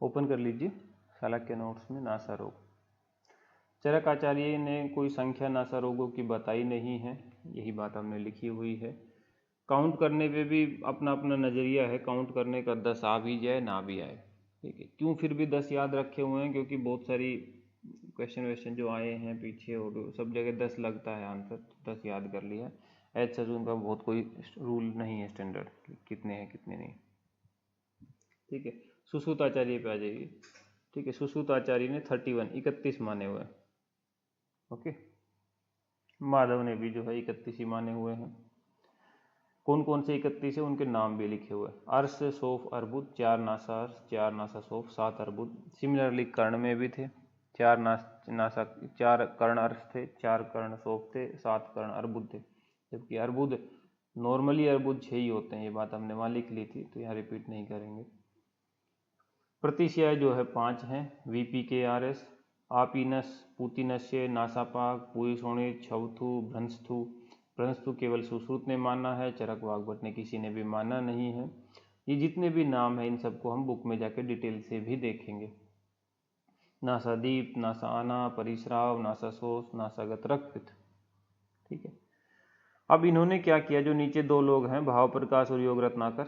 Open कर लीजिए Chanakya notes में नासा रोग। चरक आचार्य ने कोई संख्या नासा रोगों की बताई नहीं है, यही बात हमने लिखी हुई है। काउंट करने पे भी अपना अपना नज़रिया है, काउंट करने का 10 आ भी जाए ना भी आए, ठीक है। क्यों फिर भी 10 याद रखे हुए हैं, क्योंकि बहुत सारी क्वेश्चन जो आए हैं पीछे और सब जगह 10 लगता है आंसर, तो 10 याद कर लिया। एज सच उनका बहुत कोई रूल नहीं है स्टैंडर्ड कितने हैं कितने नहीं, ठीक है। सुश्रुत आचार्य पे आ जाइए, ठीक है। सुश्रुत आचार्य ने 31 माने हुए हैं, ओके। माधव ने भी जो है 31 ही माने हुए हैं। कौन कौन से 31 है उनके नाम भी लिखे हुए हैं। अर्श सोफ अर्बुद 4 नासा अर्श 4 नासा सोफ 7 अर्बुद। सिमिलरली कर्ण में भी थे 4 नासा 4 कर्ण अर्श थे, 4 कर्ण सोफ थे, 7 कर्ण अर्बुद थे। जबकि अर्बुद नॉर्मली अर्बुद 6 ही होते हैं, ये बात हमने वहाँ लिख ली थी तो यहाँ रिपीट नहीं करेंगे। प्रतिशय जो है 5 हैं, VPKRS आपीनस पुतिनस्य नासापाक पुईसोणे छवथु भ्रंस्थु। भ्रंस्थु केवल सुश्रुत ने माना है, चरक वाग्भट ने किसी ने भी माना नहीं है। ये जितने भी नाम हैं इन सबको हम बुक में जाके डिटेल से भी देखेंगे। नासादीप, नासा आना, परिश्राव, नासाशोष, नासागत रक्तपित्त, ठीक है। अब इन्होंने क्या किया, जो नीचे 2 लोग हैं भाव प्रकाश और योग रत्नाकर,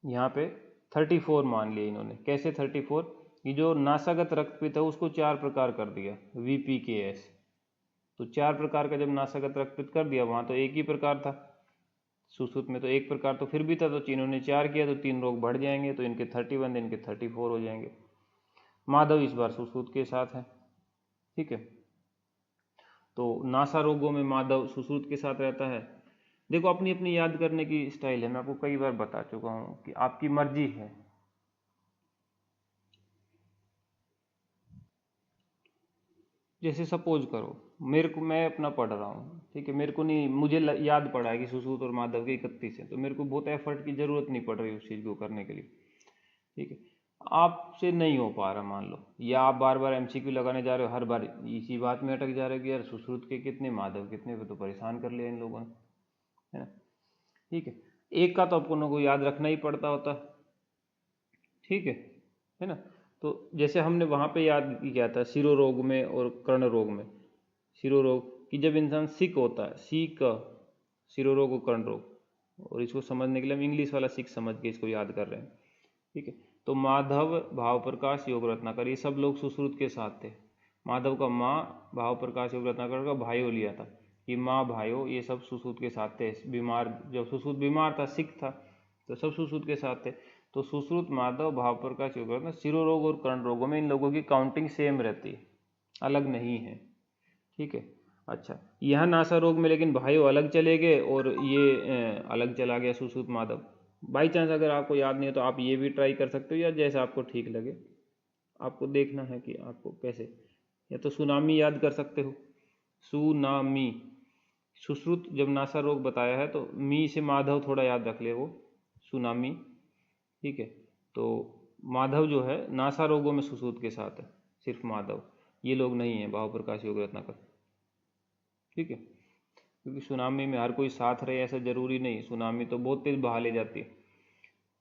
यहाँ पे 34 मान लिए इन्होंने। कैसे 34? ये जो नासागत रक्तपित्त है उसको 4 प्रकार कर दिया, VPKS। तो 4 प्रकार का जब नासागत रक्तपित्त कर दिया, वहाँ तो एक ही प्रकार था, सुश्रुत में तो एक प्रकार तो फिर भी था, तो इन्होंने 4 किया तो 3 रोग बढ़ जाएंगे, तो इनके 31 इनके 34 हो जाएंगे। माधव इस बार सुश्रुत के साथ है, ठीक है। तो नासा रोगों में माधव सुश्रुत के साथ रहता है। देखो अपनी अपनी याद करने की स्टाइल है, मैं आपको कई बार बता चुका हूँ कि आपकी मर्जी है। जैसे सपोज करो मैं अपना पढ़ रहा हूँ, ठीक है, मेरे को नहीं, मुझे याद पड़ा है कि सुश्रुत और माधव के 31 है, तो मेरे को बहुत एफर्ट की जरूरत नहीं पड़ रही उस चीज़ को करने के लिए, ठीक है। आपसे नहीं हो पा रहा मान लो, या आप बार बार MCQ लगाने जा रहे हो, हर बार इसी बात में अटक जा रहे हो कि यार सुश्रुत के कितने माधव कितने, पे तो परेशान कर लिया इन लोगों ने, है ना, ठीक है। एक का तो आपको को याद रखना ही पड़ता होता, ठीक है ना। तो जैसे हमने वहाँ पे याद किया था शिरो रोग में और कर्ण रोग में, शिरो रोग कि जब इंसान सिक होता है, सिक शिरो रोग और कर्ण रोग, और इसको समझने के लिए हम इंग्लिश वाला सिक समझ के इसको याद कर रहे हैं, ठीक है। तो माधव भाव प्रकाश योग रत्नाकर ये सब लोग सुश्रुत के साथ थे। माधव का माँ भाव प्रकाश योग रत्नाकर का भाइयों लिया था कि माँ भाइयों ये सब सुश्रुत के साथ थे। बीमार जब सुश्रुत बीमार था, सिक था, तो सब सुश्रुत के साथ थे। तो सुश्रुत माधव भाव प्रकाश योग रत्न शिरो रोग और कर्ण रोगों में इन लोगों की काउंटिंग सेम रहती है, अलग नहीं है, ठीक है। अच्छा, यहाँ नासा रोग में लेकिन भाइयों अलग चले गए और ये अलग चला गया सुश्रुत माधव। बाई चांस अगर आपको याद नहीं है तो आप ये भी ट्राई कर सकते हो, या जैसा आपको ठीक लगे, आपको देखना है कि आपको कैसे। या तो सुनामी याद कर सकते हो, सुनामी। सुश्रुत जब नासा रोग बताया है तो मी से माधव थोड़ा याद रख ले, वो सुनामी, ठीक है। तो माधव जो है नासा रोगों में सुश्रुत के साथ है, सिर्फ माधव, ये लोग नहीं है भाव प्रकाश योग रत्नाकर, ठीक है। क्योंकि सुनामी में हर कोई साथ रहे ऐसा जरूरी नहीं, सुनामी तो बहुत तेज बहा ले जाती है।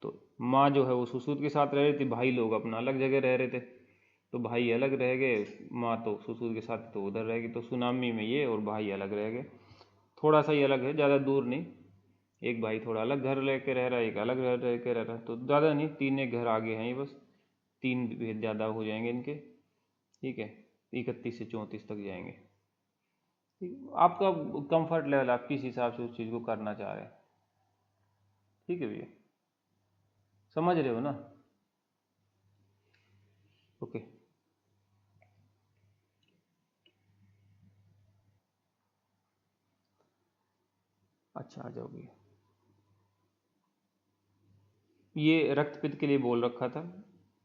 तो माँ जो है वो सुश्रुत के साथ रह रही थी, भाई लोग अपना अलग जगह रह रहे थे, तो भाई अलग रह गए, माँ तो सुश्रुत के साथ तो उधर रह गई। तो सुनामी में ये और भाई अलग रह गए, थोड़ा सा ही अलग है, ज़्यादा दूर नहीं। एक भाई थोड़ा अलग घर लेके रह रहा है, एक अलग घर रह के रह रहा है, तो ज़्यादा नहीं, 3 एक घर आगे हैं ये, बस 3 भेद ज़्यादा हो जाएंगे इनके, ठीक है। 31 से 34 तक जाएंगे। आपका कंफर्ट लेवल आप किस हिसाब से उस चीज़ को करना चाह रहे हैं, ठीक है भैया, समझ रहे हो ना, ओके। अच्छा आ जाओ भैया, ये रक्तपित्त के लिए बोल रखा था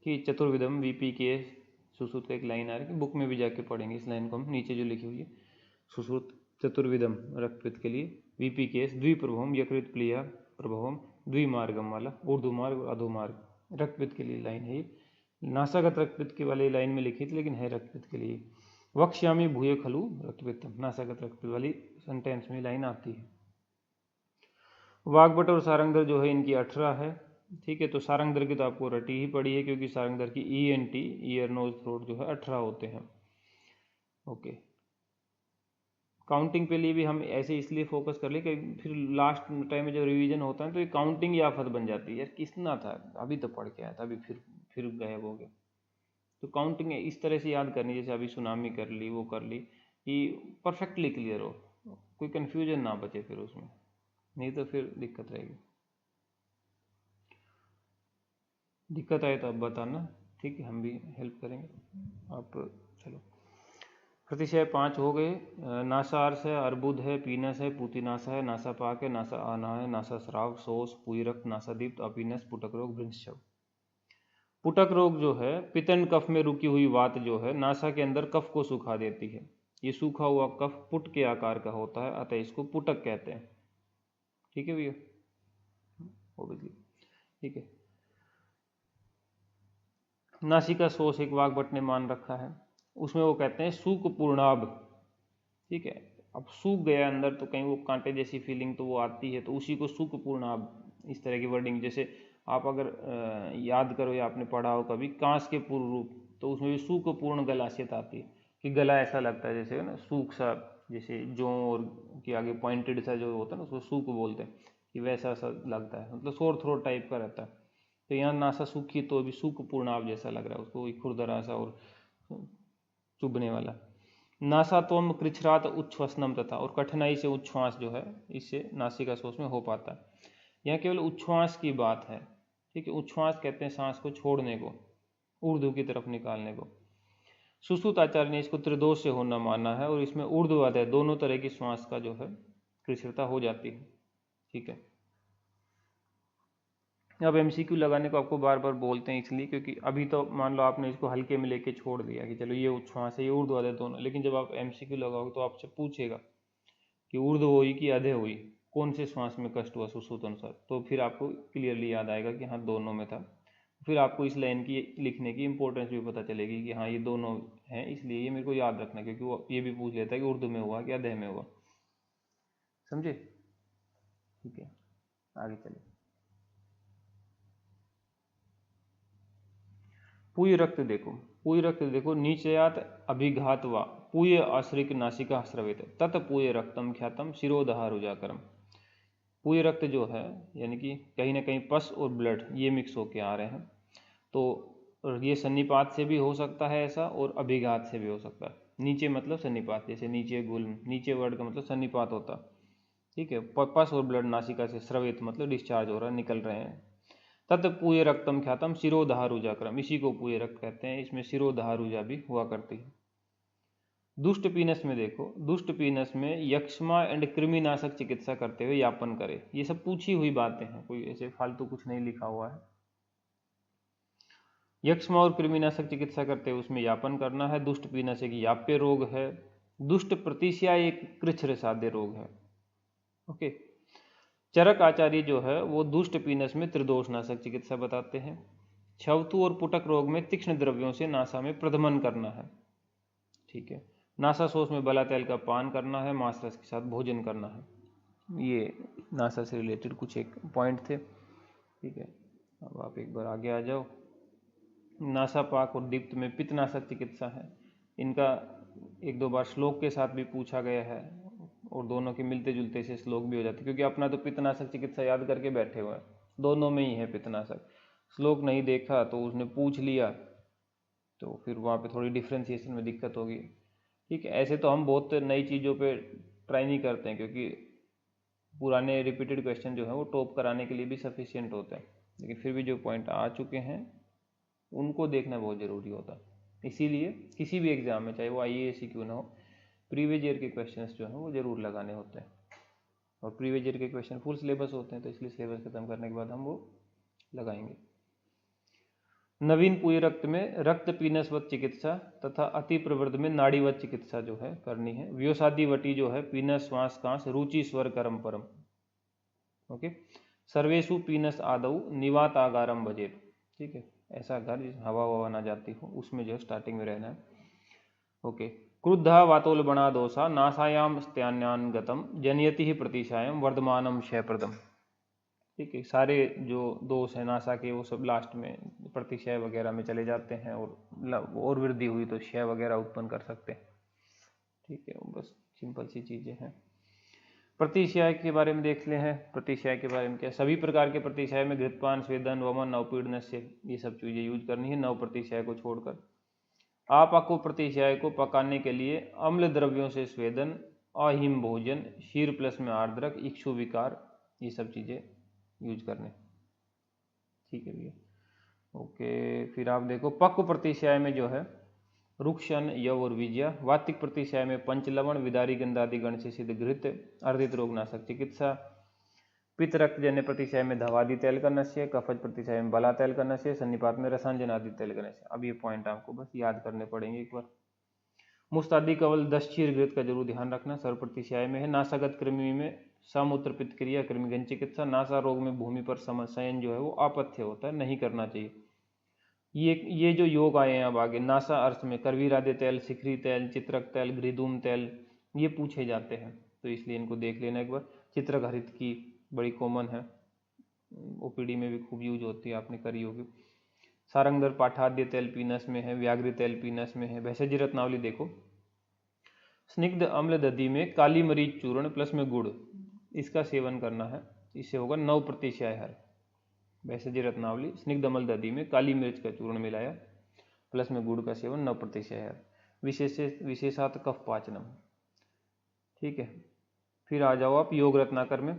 कि चतुर्विधम VPKS सुश्रुत का एक लाइन आ रही है, बुक में भी जाके पढ़ेंगे इस लाइन को हम, नीचे जो लिखी हुई है सुश्रुत चतुर्विधम रक्तपित्त के लिए VPKS द्विप्रभवम यकृत प्लिया प्रभवम द्विमार्गम वाला ऊर्ध्वमार्ग और अधोमार्ग रक्तपित्त के लिए लाइन है ये। नासागत रक्तपित्त के वाले लाइन में लिखी थी लेकिन है रक्तपित्त के लिए। वक्ष्यामी भूय खलु रक्तपित्तम, नासागत रक्तपित्त वाली सेंटेंस में लाइन आती है। वाग्भट और सारंगधर जो है इनकी 18 है, ठीक है। तो सारंगधर की तो आपको रटी ही पड़ी है, क्योंकि सारंगधर की ENT, ईयर नोज थ्रोट जो है 18 होते हैं। ओके, काउंटिंग पे लिए भी हम ऐसे इसलिए फोकस कर ले कि फिर लास्ट टाइम में जब रिवीजन होता है तो ये काउंटिंग ही आफत बन जाती है, यार कितना था, अभी तो पढ़ के आया था, अभी फिर गायब हो गया। तो काउंटिंग इस तरह से याद करनी, जैसे अभी सुनामी कर ली, वो कर ली, कि परफेक्टली क्लियर हो, कोई कन्फ्यूजन ना बचे फिर उसमें, नहीं तो फिर दिक्कत रहेगी। दिक्कत आए तो आप बताना, ठीक है, हम भी हेल्प करेंगे आप। चलो, प्रतिशय 5 हो गए। नासार्स है, अर्बुद है, पीनस है, पूतिनासा है, नासापाक है, नासा आना है, नासा स्राव, सोस, पुईरक्त, नासादीप्त, अपीनस, पुटक रोग, भृंशव। पुटक रोग जो है, पितंड कफ में रुकी हुई वात जो है नासा के अंदर कफ को सुखा देती है। ये सूखा हुआ कफ पुट के आकार का होता है, अतः इसको पुटक कहते हैं। ठीक है भैया, ओबियसली, ठीक है। नासिका शोष एक वाग्भट ने मान रखा है, उसमें वो कहते हैं सूक पूर्णाभ। ठीक है, अब सूख गया अंदर तो कहीं वो कांटे जैसी फीलिंग तो वो आती है, तो उसी को सूक पूर्णाभ, इस तरह की वर्डिंग। जैसे आप अगर याद करो या आपने पढ़ा हो कभी कांस के पूर्ण रूप, तो उसमें भी सूक पूर्ण गलासियत आती है, कि गला ऐसा लगता है जैसे ना सूख सा, जैसे जो और के आगे पॉइंटेड सा जो होता है ना उसको सूक बोलते हैं, कि वैसा सा लगता है, मतलब सोर थ्रोट टाइप का रहता है। तो यहाँ नासा सूखी तो अभी सूख पूर्णाभ जैसा लग रहा है उसको, खुरदरा सा और चुभने वाला। नासात्वम कृच्छ्रात उच्छ्वसनम, तथा और कठिनाई से उच्छ्वास जो है इससे नासिका शोष में हो पाता है। यहाँ केवल उच्छ्वास की बात है, ठीक है। उच्छ्वास कहते हैं सांस को छोड़ने को, ऊर्ध्व की तरफ निकालने को। सुश्रुत आचार्य ने इसको त्रिदोष से होना माना है, और इसमें ऊर्ध्व अधः दोनों तरह की श्वास का जो है कृच्छ्रता हो जाती है। ठीक है, अब MCQ लगाने को आपको बार बार बोलते हैं इसलिए, क्योंकि अभी तो मान लो आपने इसको हल्के में लेके छोड़ दिया कि चलो ये उच्छ्वास है, ये ऊर्ध्व अधः दोनों, लेकिन जब आप MCQ लगाओगे तो आपसे पूछेगा कि ऊर्ध्व हुई कि अधः हुई, कौन से श्वास में कष्ट हुआ सुश्रुत अनुसार, तो फिर आपको क्लियरली याद आएगा कि हाँ दोनों में था। फिर आपको इस लाइन की लिखने की इंपॉर्टेंस भी पता चलेगी कि हाँ ये दोनों हैं, इसलिए ये मेरे को याद रखना, क्योंकि वो ये भी पूछ लेता है कि ऊर्ध्व में हुआ कि अधः में हुआ। समझे? ठीक है, आगे चले। पूय रक्त देखो, पूय रक्त देखो, नीचयात अभिघात वा पूय आश्रिक नासिका स्रवित तत् पूय रक्तम ख्यातम शिरोदहा रुजाकरम। पूय रक्त जो है, यानी कि कहीं ना कहीं पस और ब्लड ये मिक्स होके आ रहे हैं, तो ये सन्निपात से भी हो सकता है ऐसा, और अभिघात से भी हो सकता है। नीचे मतलब सन्निपात, जैसे नीचे गुल्म, नीचे वर्ड का मतलब सन्निपात होता। ठीक है, पस और ब्लड नासिका से स्रवित मतलब डिस्चार्ज हो रहा है, निकल रहे हैं। तत् पूय रक्तम ख्यातम शिरोधारुजा क्रम, इसी को पूय रक्त कहते हैं, इसमें शिरोधारुजा भी हुआ करती है। दुष्ट पीनस में देखो, दुष्ट पीनस में यक्ष्मा एंड कृमिनाशक चिकित्सा करते हुए यापन करे। ये सब पूछी हुई बातें हैं, कोई ऐसे फालतू कुछ नहीं लिखा हुआ है। यक्ष्मा और कृमिनाशक चिकित्सा करते हुए उसमें यापन करना है। दुष्ट पीनस एक याप्य रोग है। दुष्ट प्रतिशया एक कृच्छ्र साध्य रोग है। ओके, चरक आचार्य जो है वो दुष्ट पीनस में त्रिदोषनाशक चिकित्सा बताते हैं। छवतु और पुटक रोग में तीक्ष्ण द्रव्यों से नासा में प्रदमन करना है। ठीक है, नासा शोष में बला तेल का पान करना है, मांस रस के साथ भोजन करना है। ये नासा से रिलेटेड कुछ एक पॉइंट थे। ठीक है, अब आप एक बार आगे आ जाओ। नासा पाक और दीप्त में पित्तनाशक चिकित्सा है। इनका एक दो बार श्लोक के साथ भी पूछा गया है, और दोनों के मिलते जुलते से श्लोक भी हो जाते, क्योंकि अपना तो पित्तनाशक चिकित्सा याद करके बैठे हुए हैं, दोनों में ही है पित्तनाशक। श्लोक नहीं देखा तो उसने पूछ लिया, तो फिर वहाँ पे थोड़ी डिफ्रेंशिएशन में दिक्कत होगी। ठीक है, ऐसे तो हम बहुत नई चीज़ों पे ट्राई नहीं करते हैं, क्योंकि पुराने रिपीटेड क्वेश्चन जो है वो टॉप कराने के लिए भी सफिशियंट होते हैं, लेकिन फिर भी जो पॉइंट आ चुके हैं उनको देखना बहुत ज़रूरी होता है। इसीलिए किसी भी एग्ज़ाम में, चाहे वो IAS ही क्यों ना हो, प्रीवियस ईयर के क्वेश्चंस जो हैं वो ज़रूर लगाने होते हैं। और प्रीवियस ईयर के क्वेश्चन फुल सिलेबस होते हैं, तो इसलिए सिलेबस खत्म करने के बाद हम वो लगाएंगे। नवीन पूय रक्त में रक्त पीनसवत चिकित्सा तथा अति प्रवृद्ध में नाड़ीवत चिकित्सा जो है करनी है। व्योसादिवटी जो है पीनस श्वास कांस रुचि स्वर करम परम। ओके, सर्वेशु पीनस आदौ निवात आगारम बजेत। ठीक है, ऐसा घर जिस हवा ववा ना जाती हो उसमें जो है स्टार्टिंग में रहना है। ओके, क्रुद्धा वातोलबणा दोषा नासायाम स्त्यान्यान गतम जनयति ही प्रतिशायम वर्धमानम क्षयप्रदम। ठीक है, सारे जो दोष हैं नासा के वो सब लास्ट में प्रतिशय वगैरह में चले जाते हैं, और वृद्धि हुई तो क्षय वगैरह उत्पन्न कर सकते हैं। ठीक है, बस सिंपल सी चीज़ें हैं। प्रतिशय के बारे में देख ले हैं। प्रतिशय के बारे में क्या, सभी प्रकार के प्रतिशय में घृतपान, स्वेदन, वमन, नवपीड़न से ये सब चीज़ें यूज करनी है, नव प्रतिशय को छोड़कर। आपाको प्रतिशय को पकाने के लिए अम्ल द्रव्यों से स्वेदन, अहिम भोजन, शीर प्लस में आर्द्रक, इक्षु विकार, ये सब चीज़ें यूज करने। ठीक है भैया, ओके। फिर आप देखो पक्व प्रतिशय में जो है रुक्षण, यव और विजया। वातिक प्रतिशय में पंचलवण, विदारी, गंधादि गण से सिद्ध घृत, अर्धित रोगनाशक चिकित्सा। पित्त रक्त जन्य प्रतिशय में धवादि तेल का नश्य, कफज प्रतिशय में बला तेल का नश्य, सन्निपात में रसांजन आदि तेल का नश्य। अब ये पॉइंट आपको बस याद करने पड़ेंगे एक बार। मुस्तादी कवल 10 क्षीर घृत का जरूर ध्यान रखना, सर्व प्रतिशय में है। नासागत कृमि में समूत्र पित्त क्रिया, कृमिघन चिकित्सा। नासा रोग में भूमि पर समशयन जो है वो अपथ्य होता है, नहीं करना चाहिए। ये जो योग आए हैं अब आगे, नासा अर्थ में करवीरादि तेल, शिखरी तेल, चित्रक तेल, घृदूम तेल, ये पूछे जाते हैं, तो इसलिए इनको देख लेना एक बार। चित्रक हरित की बड़ी कॉमन है, ओपीडी में भी खूब यूज होती है, आपने करी होगी। सारंगधर पाठाद्य तेल पीनस में है, व्याघ्र तेल पीनस में है। भेषज रत्नावली देखो, स्निग्ध अम्ल दधि में काली मरीच चूर्ण प्लस में गुड़, इसका सेवन करना है, इससे होगा 9 प्रतिशय हर। भेषज रत्नावली, स्निग्ध अम्ल दधि में काली मिर्च का चूर्ण मिलाया प्लस में गुड़ का सेवन 9 प्रतिशय हर। विशेषात कफ पाचनम। ठीक है, फिर आ जाओ आप योग रत्नाकर में।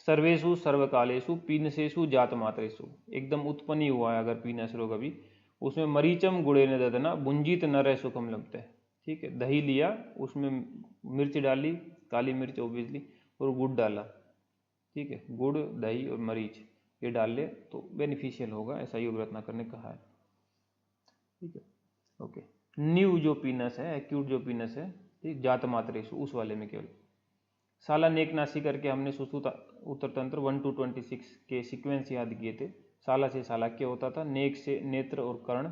सर्वेशु सर्वकालेशु पीनसेशु जात मात्रेशु, एकदम उत्पन्न ही हुआ है अगर पीनस रोग अभी, उसमें मरीचम गुड़े न ददना भुंजित नर सुखम लगते हैं। ठीक है, दही लिया, उसमें मिर्च डाली, काली मिर्च ओबियसली, और गुड़ डाला। ठीक है, गुड़, दही और मरीच ये डाल ले तो बेनिफिशियल होगा, ऐसा योग रत्नाकर ने कहा है। ठीक है, ओके। न्यू जो पीनस है, एक्यूट जो पीनस है, ठीक, जात मात्रेशु उस वाले में केवल। साला नेक नासी करके हमने सुश्रुत उत्तर तंत्र 1 to 26 के सीक्वेंस याद किए थे। साला से सालाक्य होता था, नेक से नेत्र और कर्ण,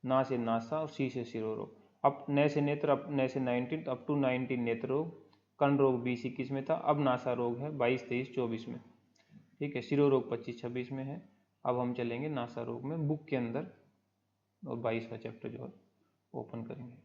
ना से नासा और सी से शिरोरोग। अब नए से नेत्र, अब नए से 19 अप टू 19 नेत्र रोग, कर्ण रोग 20-21 में था, अब नासा रोग है 22-23-24 में। ठीक है, शिरोरोग 25-26 में है। अब हम चलेंगे नासा रोग में बुक के अंदर, और 22वां चैप्टर जो है ओपन करेंगे।